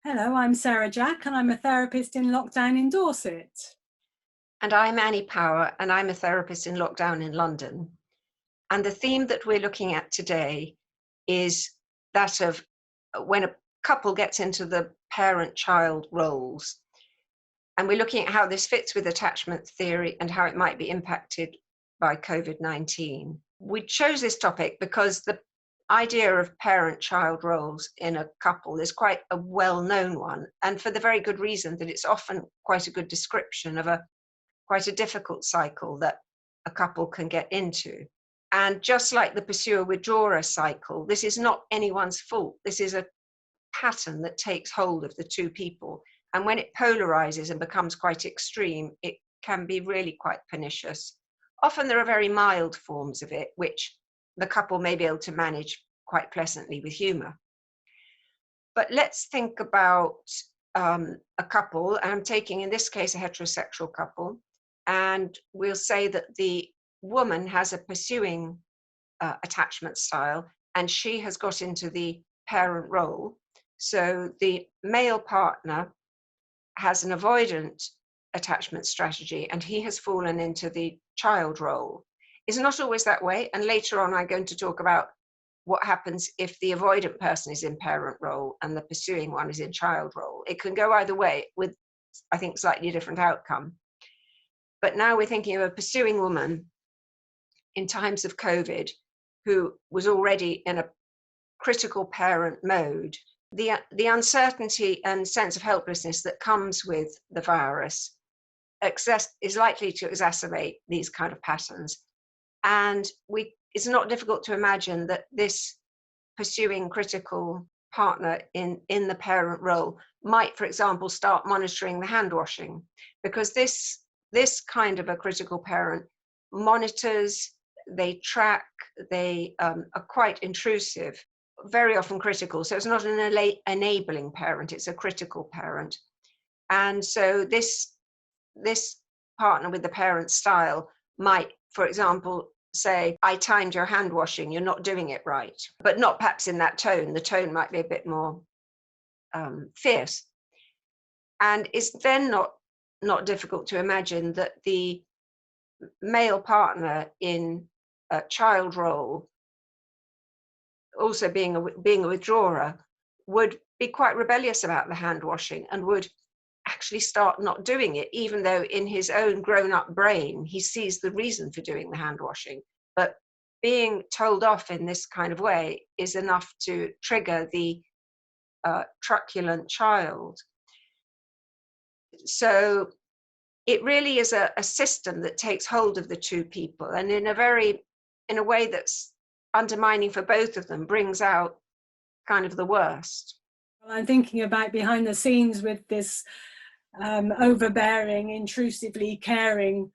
Hello, I'm Sarah Jack and I'm a therapist in lockdown in Dorset. And I'm Annie Power, and I'm a therapist in lockdown in London. And the theme that we're looking at today is that of when a couple gets into the parent-child roles. And we're looking at how this fits with attachment theory and how it might be impacted by COVID-19. We chose this topic because the idea of parent-child roles in a couple is quite a well-known one, and for the very good reason that it's often quite a good description of quite a difficult cycle that a couple can get into. And just like the pursuer-withdrawer cycle, this is not anyone's fault. This is a pattern that takes hold of the two people. And when it polarizes and becomes quite extreme, it can be really quite pernicious. Often there are very mild forms of it, which the couple may be able to manage quite pleasantly with humor. But let's think about a couple, and I'm taking in this case a heterosexual couple, and we'll say that the woman has a pursuing attachment style and she has got into the parent role. So the male partner has an avoidant attachment strategy and he has fallen into the child role. It's not always that way, and later on I'm going to talk about what happens if the avoidant person is in parent role and the pursuing one is in child role. It can go either way with, I think, slightly different outcome. But now we're thinking of a pursuing woman in times of COVID who was already in a critical parent mode. The uncertainty and sense of helplessness that comes with the virus is likely to exacerbate these kind of patterns. And it's not difficult to imagine that this pursuing critical partner in the parent role might, for example, start monitoring the hand washing, because this kind of a critical parent monitors, they track, they are quite intrusive, very often critical. So it's not an enabling parent, it's a critical parent. And so this partner with the parent style might, for example, say, I timed your hand washing, you're not doing it right, but not perhaps in that tone. The tone might be a bit more fierce. And it's then not difficult to imagine that the male partner in a child role, also being a withdrawer, would be quite rebellious about the hand washing and would actually start not doing it, even though in his own grown-up brain he sees the reason for doing the hand washing. But being told off in this kind of way is enough to trigger the truculent child. So it really is a system that takes hold of the two people, and in a way that's undermining for both of them, brings out kind of the worst. Well, I'm thinking about behind the scenes with this overbearing, intrusively caring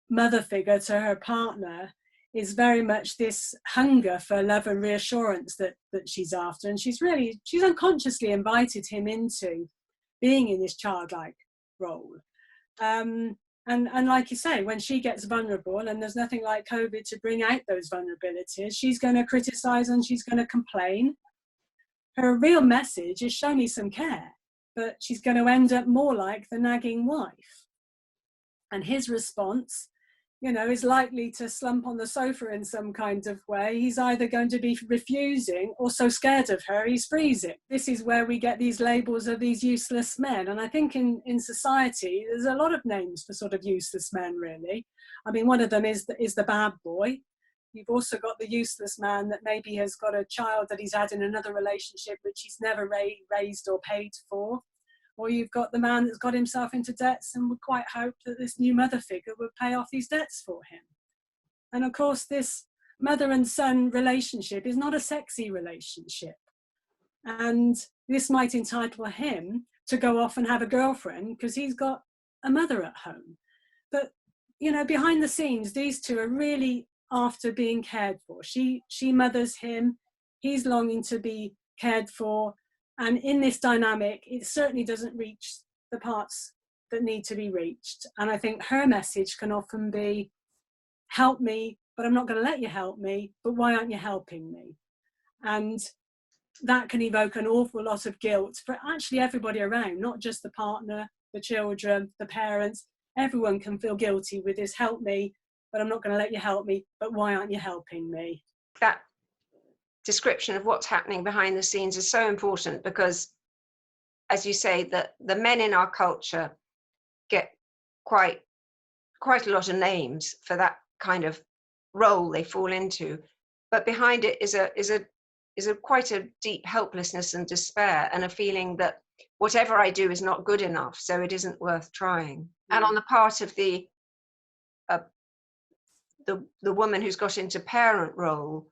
mother figure to her partner is very much this hunger for love and reassurance that she's after. And she's unconsciously invited him into being in this childlike role. And like you say, when she gets vulnerable, and there's nothing like COVID to bring out those vulnerabilities, she's going to criticize and she's going to complain. Her real message is, show me some care, but she's going to end up more like the nagging wife. And his response, is likely to slump on the sofa in some kind of way. He's either going to be refusing or so scared of her he's freezing. This is where we get these labels of these useless men. And I think in society, there's a lot of names for sort of useless men, really. I mean, one of them is the bad boy. You've also got the useless man that maybe has got a child that he's had in another relationship which he's never raised or paid for. Or you've got the man that's got himself into debts and would quite hope that this new mother figure would pay off these debts for him. And of course, this mother and son relationship is not a sexy relationship. And this might entitle him to go off and have a girlfriend because he's got a mother at home. But, behind the scenes, these two are really after being cared for. She mothers him, he's longing to be cared for. And in this dynamic, it certainly doesn't reach the parts that need to be reached. And I think her message can often be, help me, but I'm not going to let you help me, but why aren't you helping me? And that can evoke an awful lot of guilt for actually everybody around, not just the partner, the children, the parents. Everyone can feel guilty with this, help me, but I'm not going to let you help me, but why aren't you helping me? That description of what's happening behind the scenes is so important because, as you say, the men in our culture get quite a lot of names for that kind of role they fall into, but behind it is a quite a deep helplessness and despair, and a feeling that whatever I do is not good enough, so it isn't worth trying. And on the part of the woman who's got into parent role,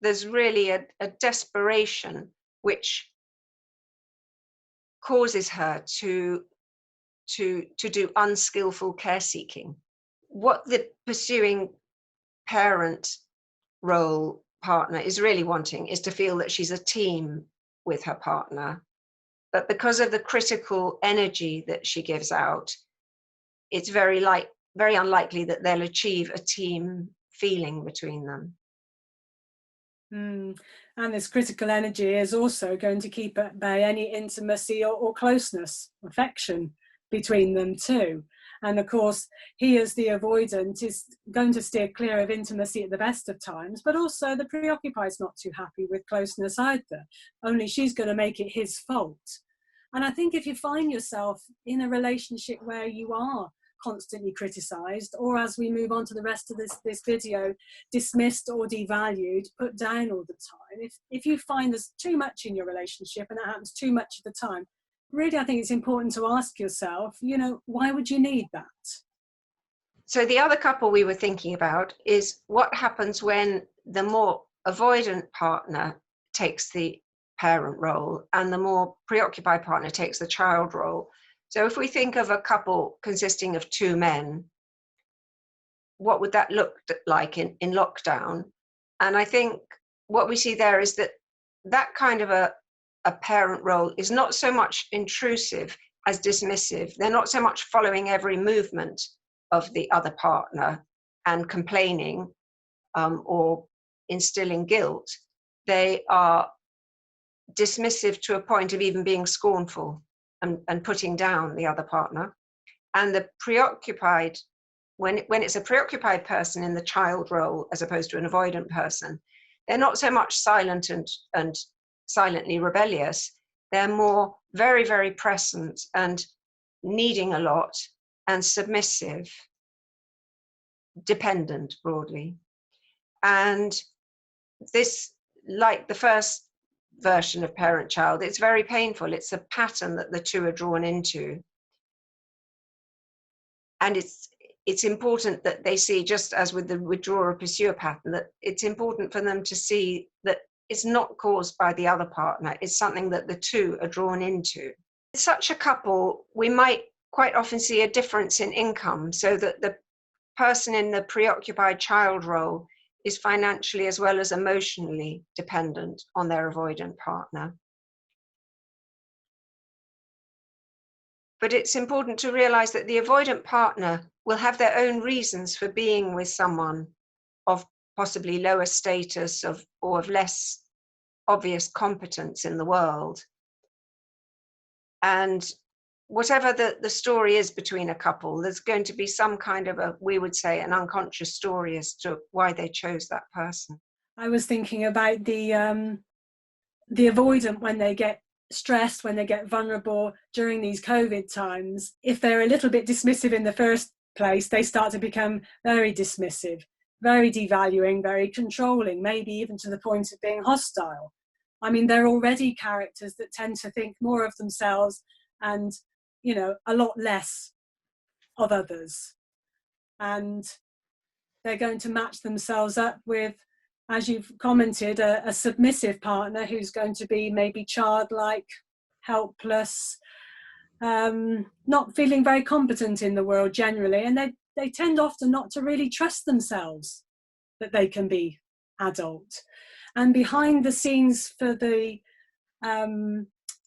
there's really a desperation which causes her to do unskillful care seeking. What the pursuing parent role partner is really wanting is to feel that she's a team with her partner, but because of the critical energy that she gives out, it's very unlikely that they'll achieve a team feeling between them. And this critical energy is also going to keep at bay any intimacy or closeness, affection between them too. And of course, he as the avoidant is going to steer clear of intimacy at the best of times, but also the preoccupied is not too happy with closeness either, only she's going to make it his fault. And I think if you find yourself in a relationship where you are constantly criticized, or as we move on to the rest of this video, dismissed or devalued, put down all the time, if you find there's too much in your relationship and that happens too much of the time, really I think it's important to ask yourself, why would you need that? So the other couple we were thinking about is what happens when the more avoidant partner takes the parent role and the more preoccupied partner takes the child role. So if we think of a couple consisting of two men, what would that look like in lockdown? And I think what we see there is that kind of a parent role is not so much intrusive as dismissive. They're not so much following every movement of the other partner and complaining or instilling guilt. They are dismissive to a point of even being scornful and putting down the other partner. And the preoccupied, when it's a preoccupied person in the child role as opposed to an avoidant person, they're not so much silent and silently rebellious. They're more very, very present and needing a lot and submissive, dependent broadly. And this, like the first version of parent-child, it's very painful. It's a pattern that the two are drawn into. And it's important that they see, just as with the withdrawer-pursuer pattern, that it's important for them to see that it's not caused by the other partner. It's something that the two are drawn into. In such a couple, we might quite often see a difference in income, so that the person in the preoccupied child role is financially as well as emotionally dependent on their avoidant partner. But it's important to realize that the avoidant partner will have their own reasons for being with someone of possibly lower status or of less obvious competence in the world. And whatever the story is between a couple, there's going to be some kind of we would say, an unconscious story as to why they chose that person. I was thinking about the avoidant, when they get stressed, when they get vulnerable during these COVID times, if they're a little bit dismissive in the first place, they start to become very dismissive, very devaluing, very controlling, maybe even to the point of being hostile. I mean, they're already characters that tend to think more of themselves and, a lot less of others. And they're going to match themselves up with, as you've commented, a submissive partner who's going to be maybe childlike, helpless, not feeling very competent in the world generally. And they tend often not to really trust themselves that they can be adult. And behind the scenes for the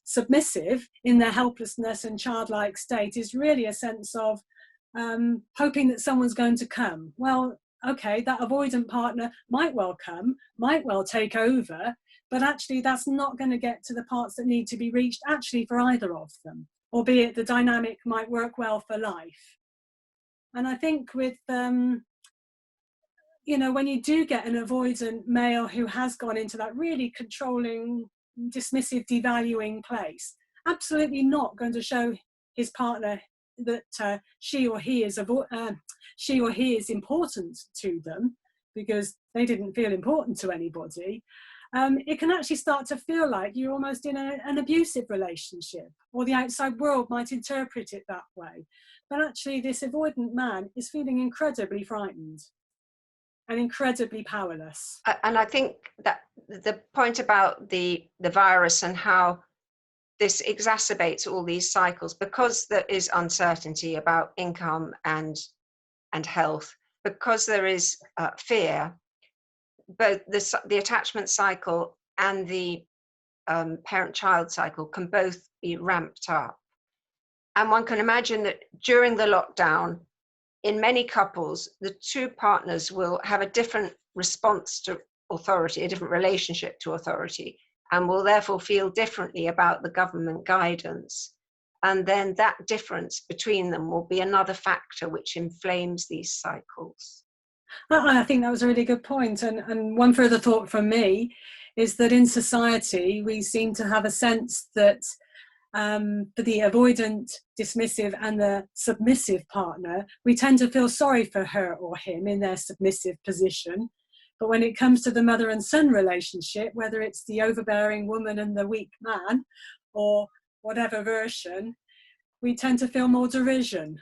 submissive, in their helplessness and childlike state, is really a sense of hoping that someone's going to come. Well, okay, that avoidant partner might well come, might well take over, but actually that's not going to get to the parts that need to be reached actually for either of them, albeit the dynamic might work well for life. And I think with you know, when you do get an avoidant male who has gone into that really controlling, dismissive, devaluing place, absolutely not going to show his partner that she or he is important to them, because they didn't feel important to anybody. It can actually start to feel like you're almost in an abusive relationship, or the outside world might interpret it that way. But actually this avoidant man is feeling incredibly frightened and incredibly powerless. And I think that the point about the virus and how this exacerbates all these cycles, because there is uncertainty about income and health, because there is fear, both the attachment cycle and the parent-child cycle can both be ramped up. And one can imagine that during the lockdown, in many couples, the two partners will have a different response to authority, a different relationship to authority, and will therefore feel differently about the government guidance. And then that difference between them will be another factor which inflames these cycles. I think that was a really good point. And one further thought from me is that in society, we seem to have a sense that for the avoidant, dismissive and the submissive partner, we tend to feel sorry for her or him in their submissive position. But when it comes to the mother and son relationship, whether it's the overbearing woman and the weak man, or whatever version, we tend to feel more derision.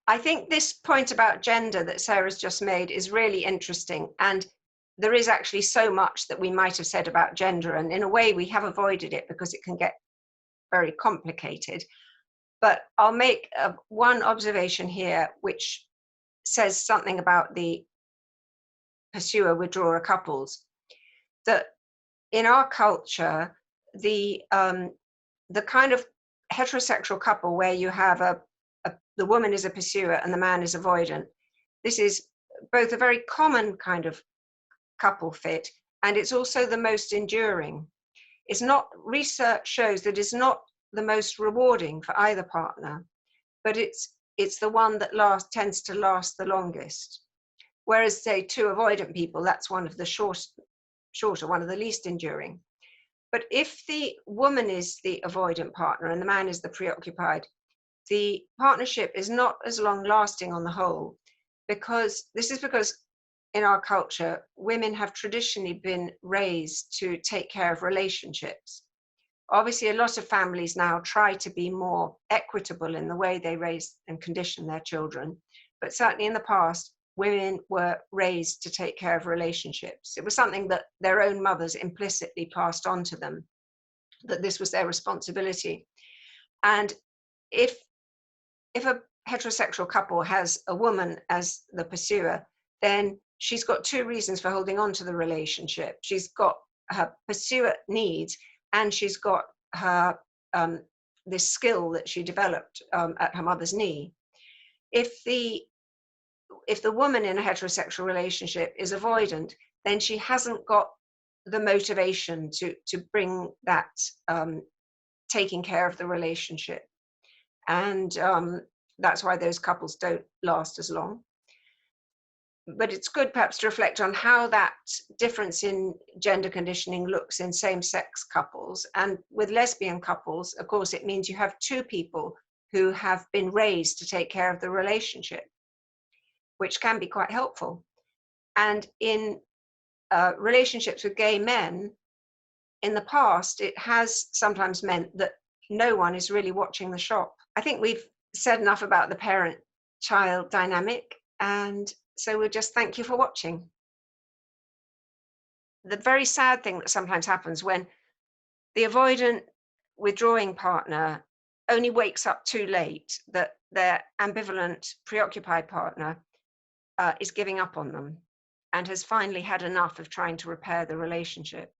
I think this point about gender that Sarah's just made is really interesting. And there is actually so much that we might have said about gender. And in a way, we have avoided it because it can get very complicated. But I'll make one observation here, which says something about the pursuer-withdrawer couples. That in our culture, the kind of heterosexual couple where you have the woman is a pursuer and the man is avoidant, this is both a very common kind of couple fit, and it's also the most enduring. It's not, research shows that it's not the most rewarding for either partner, but it's the one that tends to last the longest. Whereas, say, two avoidant people, that's one of the shorter, one of the least enduring. But if the woman is the avoidant partner and the man is the preoccupied, the partnership is not as long lasting on the whole, because in our culture, women have traditionally been raised to take care of relationships. Obviously, a lot of families now try to be more equitable in the way they raise and condition their children. But certainly in the past, women were raised to take care of relationships. It was something that their own mothers implicitly passed on to them, that this was their responsibility. And if a heterosexual couple has a woman as the pursuer, then she's got two reasons for holding on to the relationship. She's got her pursuer needs, and she's got her this skill that she developed at her mother's knee. If the woman in a heterosexual relationship is avoidant, then she hasn't got the motivation to bring that taking care of the relationship. And that's why those couples don't last as long. But it's good perhaps to reflect on how that difference in gender conditioning looks in same-sex couples. And with lesbian couples, of course, it means you have two people who have been raised to take care of the relationship, which can be quite helpful. And in relationships with gay men, in the past, it has sometimes meant that no one is really watching the shop. I think we've said enough about the parent-child dynamic, and so we'll just thank you for watching. The very sad thing that sometimes happens when the avoidant withdrawing partner only wakes up too late, that their ambivalent, preoccupied partner is giving up on them and has finally had enough of trying to repair the relationship.